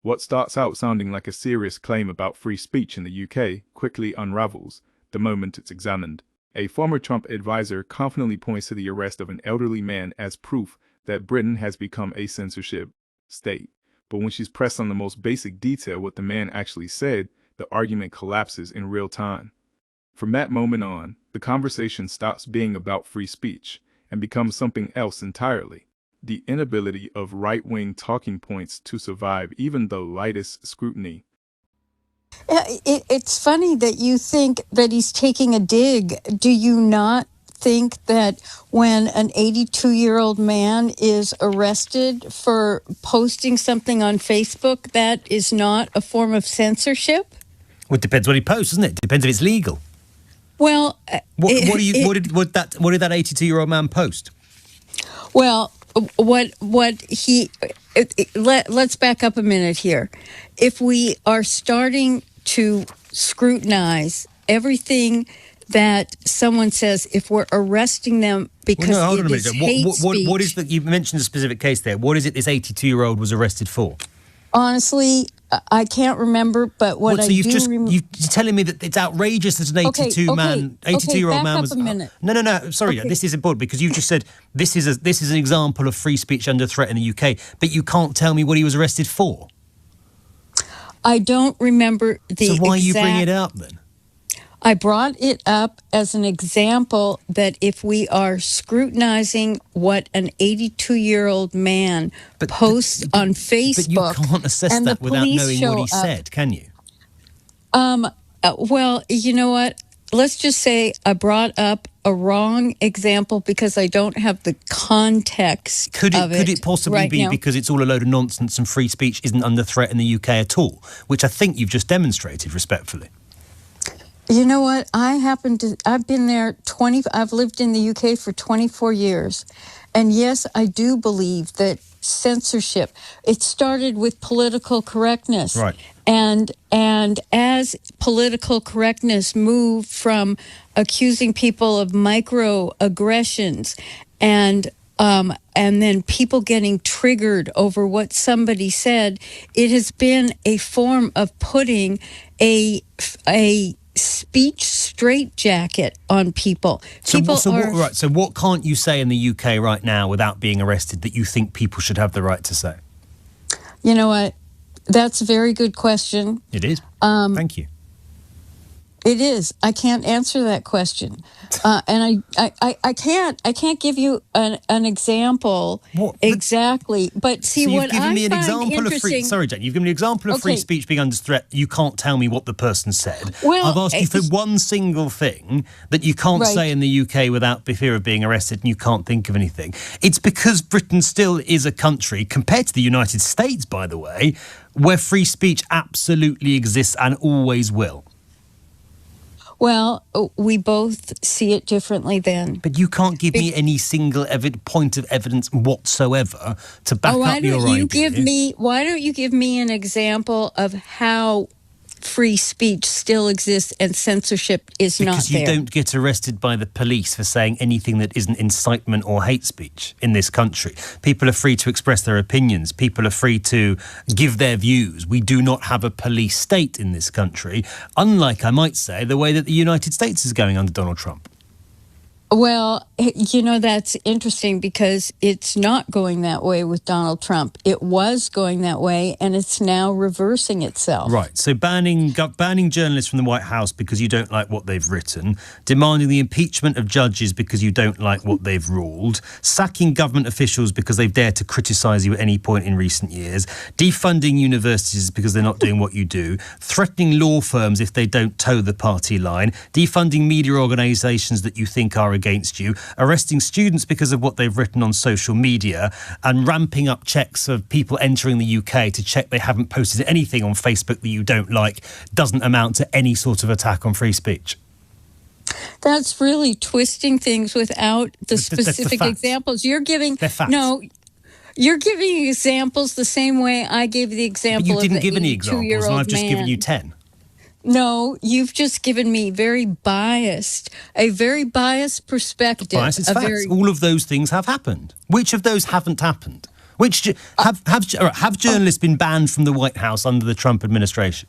What starts out sounding like a serious claim about free speech in the UK quickly unravels the moment it's examined. A former Trump advisor confidently points to the arrest of an elderly man as proof that Britain has become a censorship state. But when she's pressed on the most basic detail what the man actually said, the argument collapses in real time. From that moment on, the conversation stops being about free speech and becomes something else entirely. The inability of right-wing talking points to survive even the lightest scrutiny. It's funny that you think that he's taking a dig. Do you not think that when an 82-year-old man is arrested for posting something on Facebook, that is not a form of censorship? Well, it depends what he posts, doesn't it? It depends if it's legal. Well, what did that 82-year-old man post? Well, let's back up a minute here. If we are starting to scrutinize everything that someone says, if we're arresting them because it is hate speech. What is you mentioned a specific case there. What is it this 82-year-old was arrested for? Honestly, I can't remember, but what I do remember... You're telling me that it's outrageous that an 82-year-old man was... No, sorry, this is important because you just said this is an example of free speech under threat in the UK, but you can't tell me what he was arrested for. I don't remember the So why you bring it up then? I brought it up as an example that if we are scrutinizing what an 82-year-old man posts on Facebook... But you can't assess that without knowing what he said, can you? Well, you know what? Let's just say I brought up a wrong example because I don't have the context Could it possibly be now. Because it's all a load of nonsense and free speech isn't under threat in the UK at all, which I think you've just demonstrated respectfully? You know what? I've been there I've lived in the UK for 24 years. And yes, I do believe that censorship, it started with political correctness. Right. And as political correctness moved from accusing people of microaggressions and then people getting triggered over what somebody said, it has been a form of putting a speech straitjacket on people. So what can't you say in the UK right now without being arrested that you think people should have the right to say? You know what? That's a very good question. It is. Thank you. It is. I can't answer that question, and I can't give you an example exactly. But see, so what I find interesting. Sorry, Jane. You've given me an example of free speech being under threat. You can't tell me what the person said. Well, I've asked you for one single thing that you can't say in the UK without fear of being arrested, and you can't think of anything. It's because Britain still is a country, compared to the United States, by the way, where free speech absolutely exists and always will. Well, we both see it differently then. But you can't give me any single point of evidence whatsoever to back up your idea. Why don't you give me an example of how free speech still exists and censorship is not there? Because you don't get arrested by the police for saying anything that isn't incitement or hate speech in this country. People are free to express their opinions. People are free to give their views. We do not have a police state in this country, unlike, I might say, the way that the United States is going under Donald Trump. Well, you know, that's interesting because it's not going that way with Donald Trump. It was going that way, and it's now reversing itself. Right. So banning journalists from the White House because you don't like what they've written, demanding the impeachment of judges because you don't like what they've ruled, sacking government officials because they've dared to criticise you at any point in recent years, defunding universities because they're not doing what you do, threatening law firms if they don't toe the party line, defunding media organisations that you think are against you, arresting students because of what they've written on social media, and ramping up checks of people entering the UK to check they haven't posted anything on Facebook that you don't like, doesn't amount to any sort of attack on free speech. That's really twisting things without the specific examples. You're giving... No, you're giving examples the same way I gave the example of the 82-year-old man. You didn't give any examples, and I've just given you 10. No, you've just given me a very biased perspective. Bias is facts. All of those things have happened. Which of those haven't happened? Have journalists been banned from the White House under the Trump administration?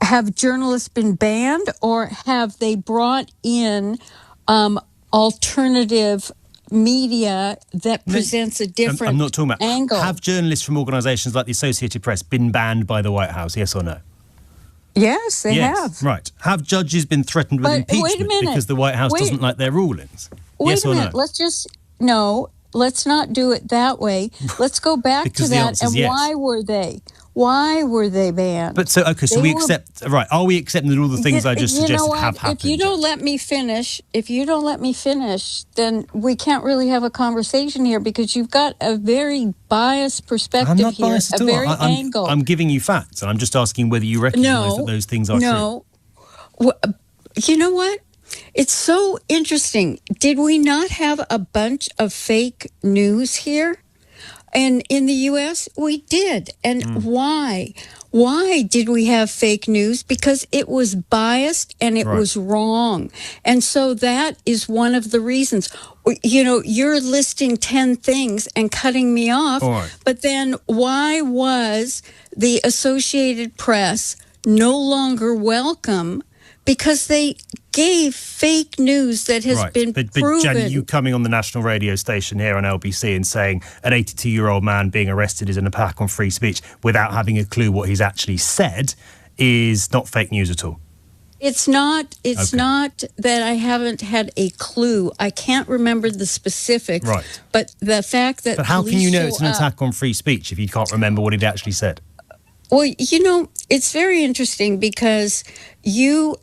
Have journalists been banned, or have they brought in alternative media that presents a different I'm not talking about angle? Have journalists from organisations like the Associated Press been banned by the White House? Yes or no? Yes, they have. Right. Have judges been threatened with impeachment because the White House doesn't like their rulings? Yes or no? Let's not do it that way. Let's go back to that. And yes. Why were they? Why were they banned? But so we accept, right? Are we accepting that all the things I just suggested have happened? If you don't let me finish, then we can't really have a conversation here, because you've got a very biased perspective here. I'm not biased at all. Very angle. I'm giving you facts, and I'm just asking whether you recognise that those things are true. You know what? It's so interesting. Did we not have a bunch of fake news here? And in the U.S., we did. And why? Why did we have fake news? Because it was biased and it was wrong. And so that is one of the reasons. You know, you're listing 10 things and cutting me off. But then why was the Associated Press no longer welcome? Because they gave fake news that has been proven. But Jenny, you coming on the national radio station here on LBC and saying an 82-year-old man being arrested is an attack on free speech without having a clue what he's actually said is not fake news at all. It's not that I haven't had a clue. I can't remember the specifics. Right. But the fact that... But how can you know it's an attack on free speech if you can't remember what he'd actually said? Well, you know, it's very interesting because you...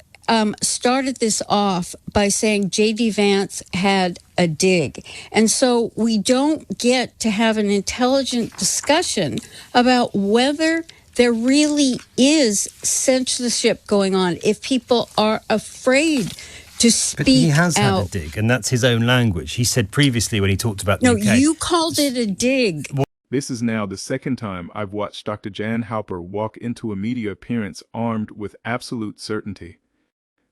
started this off by saying J.D. Vance had a dig. And so we don't get to have an intelligent discussion about whether there really is censorship going on, if people are afraid to speak out. But he has had a dig, and that's his own language. He said previously when he talked about the UK... No, you called it a dig. This is now the second time I've watched Dr. Jan Halper walk into a media appearance armed with absolute certainty,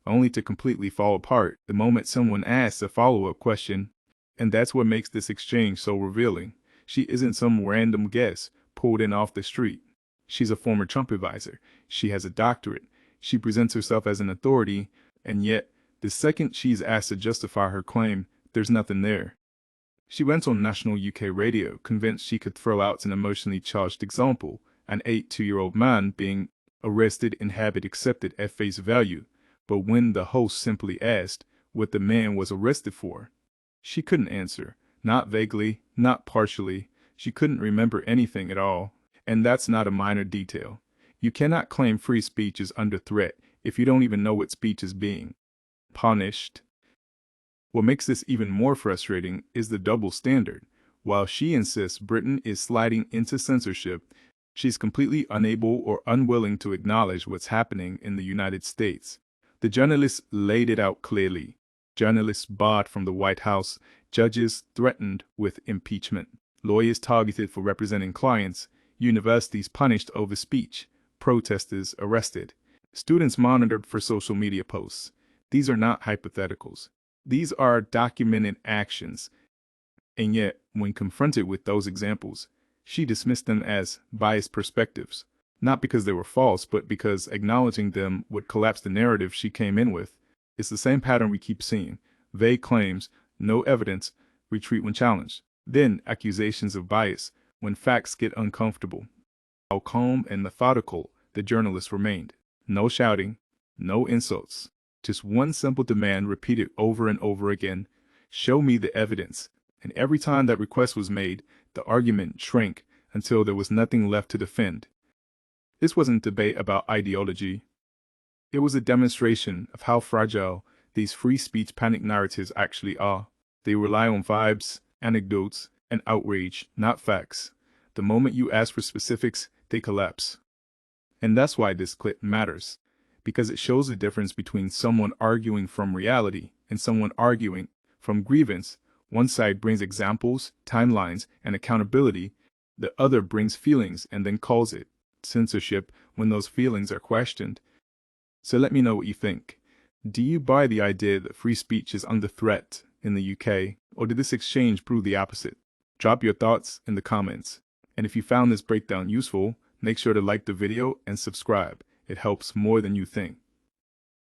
only to completely fall apart the moment someone asks a follow-up question. And that's what makes this exchange so revealing. She isn't some random guest pulled in off the street. She's a former Trump advisor. She has a doctorate. She presents herself as an authority, and yet, the second she's asked to justify her claim, there's nothing there. She went on national UK radio, convinced she could throw out an emotionally charged example, an 82-year-old man being arrested in habit accepted at face value. But when the host simply asked what the man was arrested for, she couldn't answer, not vaguely, not partially. She couldn't remember anything at all. And that's not a minor detail. You cannot claim free speech is under threat if you don't even know what speech is being punished. What makes this even more frustrating is the double standard. While she insists Britain is sliding into censorship, she's completely unable or unwilling to acknowledge what's happening in the United States. The journalists laid it out clearly. Journalists barred from the White House, judges threatened with impeachment, lawyers targeted for representing clients, universities punished over speech, protesters arrested, students monitored for social media posts. These are not hypotheticals. These are documented actions. And yet, when confronted with those examples, she dismissed them as biased perspectives. Not because they were false, but because acknowledging them would collapse the narrative she came in with. It's the same pattern we keep seeing. Vague claims, no evidence, retreat when challenged. Then accusations of bias when facts get uncomfortable. How calm and methodical the journalist remained. No shouting, no insults. Just one simple demand repeated over and over again. Show me the evidence. And every time that request was made, the argument shrank until there was nothing left to defend. This wasn't debate about ideology. It was a demonstration of how fragile these free speech panic narratives actually are. They rely on vibes, anecdotes, and outrage, not facts. The moment you ask for specifics, they collapse. And that's why this clip matters, because it shows the difference between someone arguing from reality and someone arguing from grievance. One side brings examples, timelines, and accountability. The other brings feelings and then calls it censorship when those feelings are questioned. So let me know what you think. Do you buy the idea that free speech is under threat in the UK, or did this exchange prove the opposite? Drop your thoughts in the comments. And if you found this breakdown useful, make sure to like the video and subscribe. It helps more than you think.